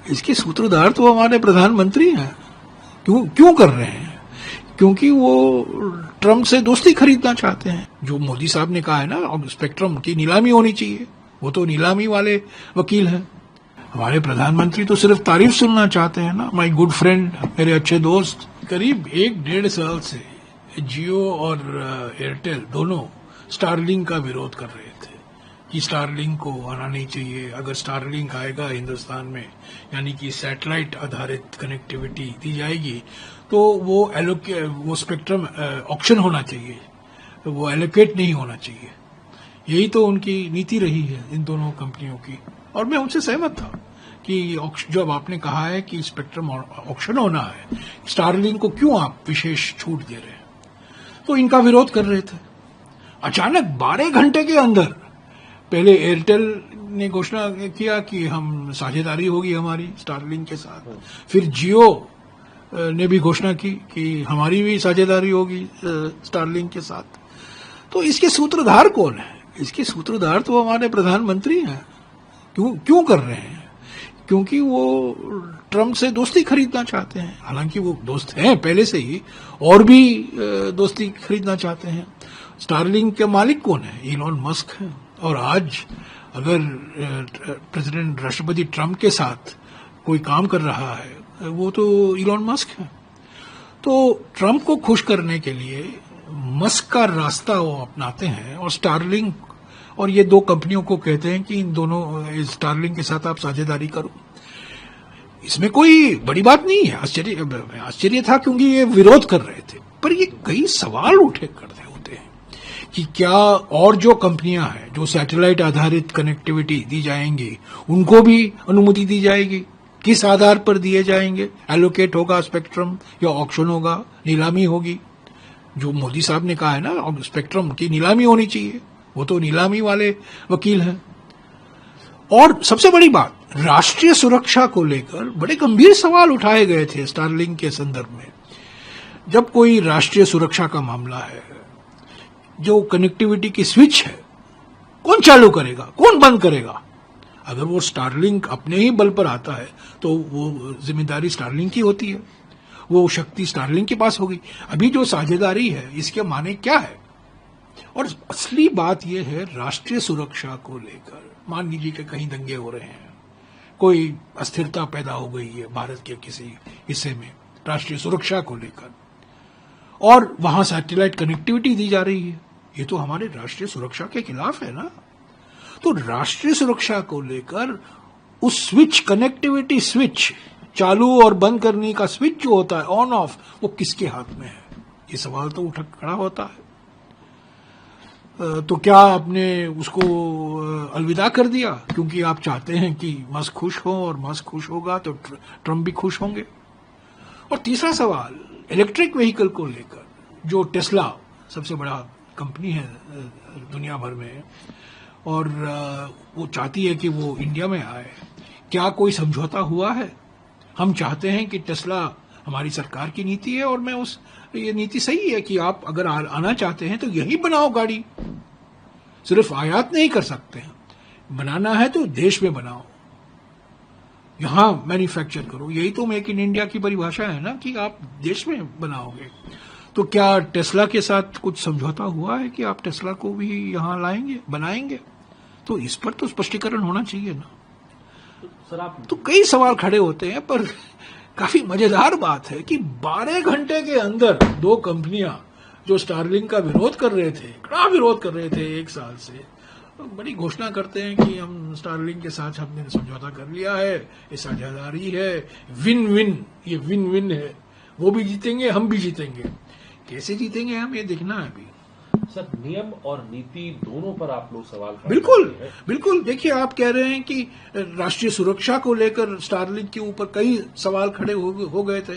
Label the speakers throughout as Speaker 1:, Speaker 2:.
Speaker 1: इसके सूत्रधार तो हमारे प्रधानमंत्री हैं। क्यों कर रहे हैं? क्योंकि वो ट्रम्प से दोस्ती खरीदना चाहते हैं। जो मोदी साहब ने कहा है ना, अब स्पेक्ट्रम की नीलामी होनी चाहिए, वो तो नीलामी वाले वकील हैं। हमारे प्रधानमंत्री तो सिर्फ तारीफ सुनना चाहते हैं ना। माय गुड फ्रेंड, मेरे अच्छे दोस्त। करीब 1-1.5 साल से जियो और एयरटेल दोनों स्टारलिंक का विरोध कर रहे थे कि स्टारलिंक को आना नहीं चाहिए। अगर स्टारलिंक आएगा हिंदुस्तान में, यानी कि सैटेलाइट आधारित कनेक्टिविटी दी जाएगी, तो वो स्पेक्ट्रम ऑक्शन होना चाहिए, तो वो एलोकेट नहीं होना चाहिए। यही तो उनकी नीति रही है इन दोनों कंपनियों की, और मैं उनसे सहमत था कि जब आपने कहा है कि स्पेक्ट्रम ऑक्शन होना है, स्टारलिंक को क्यों आप विशेष छूट दे रहे हैं, तो इनका विरोध कर रहे थे। अचानक 12 घंटे के अंदर पहले एयरटेल ने घोषणा किया कि हम साझेदारी होगी हमारी स्टारलिंक के साथ, फिर जियो ने भी घोषणा की कि हमारी भी साझेदारी होगी स्टारलिंक के साथ। तो इसके सूत्रधार कौन है? इसके सूत्रधार तो हमारे प्रधानमंत्री हैं। क्यों कर रहे हैं? क्योंकि वो ट्रम्प से दोस्ती खरीदना चाहते हैं। हालांकि वो दोस्त हैं पहले से ही, और भी दोस्ती खरीदना चाहते हैं। स्टारलिंक के मालिक कौन है? इलॉन मस्क है। और आज अगर प्रेसिडेंट राष्ट्रपति ट्रम्प के साथ कोई काम कर रहा है, वो तो इलॉन मस्क है। तो ट्रम्प को खुश करने के लिए मस्क का रास्ता वो अपनाते हैं, और स्टारलिंक और ये दो कंपनियों को कहते हैं कि इन दोनों स्टारलिंक के साथ आप साझेदारी करो। इसमें कोई बड़ी बात नहीं है। आश्चर्य था क्योंकि ये विरोध कर रहे थे, पर ये कई सवाल उठे करते होते हैं कि क्या और जो कंपनियां हैं जो सैटेलाइट आधारित कनेक्टिविटी दी जाएंगी, उनको भी अनुमति दी जाएगी? किस आधार पर दिए जाएंगे? एलोकेट होगा स्पेक्ट्रम या ऑक्शन होगा, नीलामी होगी? जो मोदी साहब ने कहा है ना, स्पेक्ट्रम की नीलामी होनी चाहिए, वो तो नीलामी वाले वकील हैं। और सबसे बड़ी बात, राष्ट्रीय सुरक्षा को लेकर बड़े गंभीर सवाल उठाए गए थे स्टारलिंक के संदर्भ में। जब कोई राष्ट्रीय सुरक्षा का मामला है, जो कनेक्टिविटी की स्विच है, कौन चालू करेगा, कौन बंद करेगा? अगर वो स्टारलिंक अपने ही बल पर आता है तो वो जिम्मेदारी स्टारलिंक की होती है, वो शक्ति स्टारलिंक के पास होगी। अभी जो साझेदारी है, इसके माने क्या है? और असली बात यह है, राष्ट्रीय सुरक्षा को लेकर मान लीजिए कि कहीं दंगे हो रहे हैं, कोई अस्थिरता पैदा हो गई है भारत के किसी हिस्से में राष्ट्रीय सुरक्षा को लेकर, और वहां सैटेलाइट कनेक्टिविटी दी जा रही है, ये तो हमारे राष्ट्रीय सुरक्षा के खिलाफ है ना। तो राष्ट्रीय सुरक्षा को लेकर उस स्विच, कनेक्टिविटी स्विच, चालू और बंद करने का स्विच जो होता है ऑन ऑफ, वो किसके हाथ में है? ये सवाल तो उठ खड़ा होता है। तो क्या आपने उसको अलविदा कर दिया क्योंकि आप चाहते हैं कि मस्क खुश हो, और मस्क खुश होगा तो ट्रम्प भी खुश होंगे? और तीसरा सवाल, इलेक्ट्रिक व्हीकल को लेकर, जो टेस्ला सबसे बड़ा कंपनी है दुनिया भर में, और वो चाहती है कि वो इंडिया में आए, क्या कोई समझौता हुआ है? हम चाहते हैं कि टेस्ला, हमारी सरकार की नीति है, और ये नीति सही है कि आप अगर आना चाहते हैं तो यही बनाओ गाड़ी, सिर्फ आयात नहीं कर सकते हैं, बनाना है तो देश में बनाओ, यहां मैन्युफैक्चर करो। यही तो मेक इन इंडिया की परिभाषा है ना, कि आप देश में बनाओगे। तो क्या टेस्ला के साथ कुछ समझौता हुआ है कि आप टेस्ला को भी यहां लाएंगे, बनाएंगे? तो इस पर तो स्पष्टीकरण होना चाहिए ना। तो कई सवाल खड़े होते हैं, पर काफी मजेदार बात है कि 12 घंटे के अंदर दो कंपनियां जो स्टारलिंक का विरोध कर रहे थे, कड़ा विरोध कर रहे थे 1 साल से, बड़ी घोषणा करते हैं कि हम स्टारलिंक के साथ हमने समझौता कर लिया है, ये साझेदारी है, विन विन, ये विन विन है, वो भी जीतेंगे, हम भी जीतेंगे। कैसे जीतेंगे हम, ये देखना है अभी।
Speaker 2: सर, नियम और नीति दोनों पर आप लोग सवाल खड़े
Speaker 1: बिल्कुल बिल्कुल। देखिए, आप कह रहे हैं कि राष्ट्रीय सुरक्षा को लेकर स्टारलिंक के ऊपर कई सवाल खड़े हो गए थे।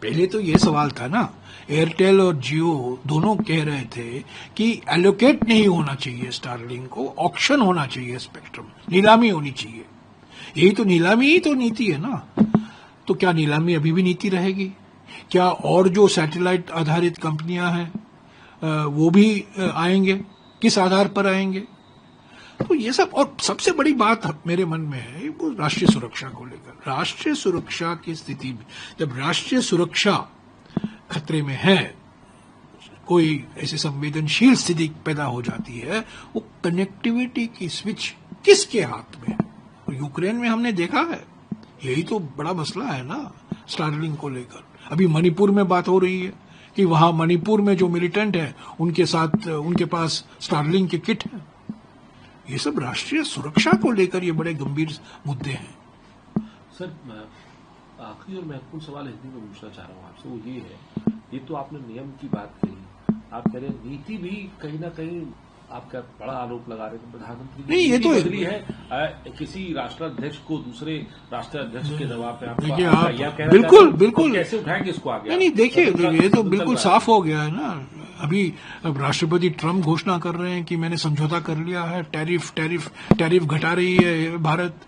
Speaker 1: पहले तो ये सवाल था ना, एयरटेल और जियो दोनों कह रहे थे कि एलोकेट नहीं होना चाहिए स्टारलिंक को, ऑक्शन होना चाहिए, स्पेक्ट्रम नीलामी होनी चाहिए। यही तो नीलामी ही तो नीति है ना। तो क्या नीलामी अभी भी नीति रहेगी? क्या और जो सैटेलाइट आधारित कंपनियां हैं वो भी आएंगे? किस आधार पर आएंगे? तो ये सब, और सबसे बड़ी बात मेरे मन में है वो राष्ट्रीय सुरक्षा को लेकर। राष्ट्रीय सुरक्षा की स्थिति में, जब राष्ट्रीय सुरक्षा खतरे में है, कोई ऐसी संवेदनशील स्थिति पैदा हो जाती है, वो कनेक्टिविटी की स्विच किसके हाथ में है? यूक्रेन में हमने देखा है, यही तो बड़ा मसला है ना स्टारलिंक को लेकर। अभी मणिपुर में बात हो रही है कि वहां मणिपुर में जो मिलिटेंट है उनके साथ उनके पास स्टारलिंक के किट है। ये सब राष्ट्रीय सुरक्षा को लेकर ये बड़े गंभीर मुद्दे हैं।
Speaker 2: सर, आखिरी और महत्वपूर्ण सवाल हिंदी में पूछना चाह रहा हूँ आपसे, वो ये है, ये तो आपने नियम की बात कही, आप कह रहे हैं नीति भी कहीं ना कहीं आपका बड़ा आरोप लगा रहे हैं प्रधानमंत्री
Speaker 1: नहीं, ये तो
Speaker 2: बदली है किसी राष्ट्राध्यक्ष को दूसरे राष्ट्राध्यक्ष के दबाव पे।
Speaker 1: देखिए आप बिल्कुल
Speaker 2: कैसे उठाएंगे इसको आगे?
Speaker 1: नहीं, देखिए ये तो बिल्कुल साफ हो गया है ना। अभी अब राष्ट्रपति ट्रम्प घोषणा कर रहे हैं कि मैंने समझौता कर लिया है, टैरिफ घटा रही है भारत।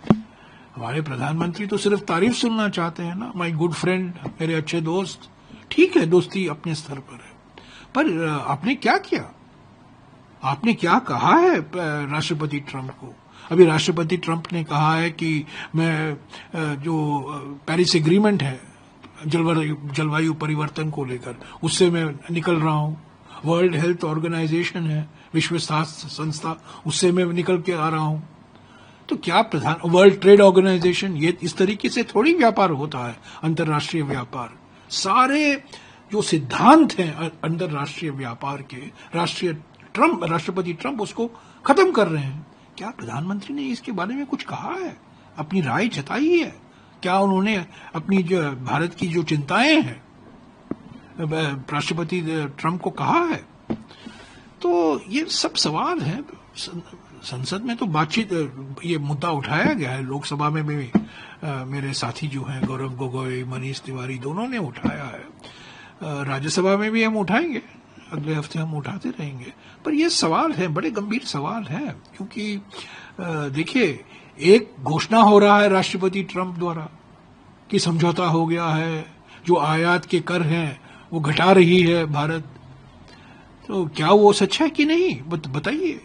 Speaker 1: हमारे प्रधानमंत्री तो सिर्फ तारीफ सुनना चाहते हैं ना, माय गुड फ्रेंड, मेरे अच्छे दोस्त। ठीक है, दोस्ती अपने स्तर पर है, पर आपने क्या किया, आपने क्या कहा है राष्ट्रपति ट्रम्प को? अभी राष्ट्रपति ट्रम्प ने कहा है कि मैं जो पेरिस एग्रीमेंट है जलवायु परिवर्तन को लेकर, उससे मैं निकल रहा हूं। वर्ल्ड हेल्थ ऑर्गेनाइजेशन है, विश्व स्वास्थ्य संस्था, उससे मैं निकल के आ रहा हूं। तो क्या वर्ल्ड ट्रेड ऑर्गेनाइजेशन, ये इस तरीके से थोड़ी व्यापार होता है, अंतर्राष्ट्रीय व्यापार। सारे जो सिद्धांत हैं अंतर्राष्ट्रीय व्यापार के, राष्ट्रपति ट्रम्प उसको खत्म कर रहे हैं। क्या प्रधानमंत्री ने इसके बारे में कुछ कहा है, अपनी राय जताई है? क्या उन्होंने अपनी जो भारत की जो चिंताएं हैं राष्ट्रपति ट्रम्प को कहा है? तो ये सब सवाल हैं। संसद में तो बातचीत, ये मुद्दा उठाया गया है, लोकसभा में भी मेरे साथी जो हैं गौरव गोगोई, मनीष तिवारी, दोनों ने उठाया है। राज्यसभा में भी हम उठाएंगे, अगले हफ्ते हम उठाते रहेंगे। पर ये सवाल है, बड़े गंभीर सवाल है, क्योंकि देखिए, एक घोषणा हो रहा है राष्ट्रपति ट्रम्प द्वारा कि समझौता हो गया है, जो आयात के कर हैं वो घटा रही है भारत। तो क्या वो सच है कि नहीं, बताइए।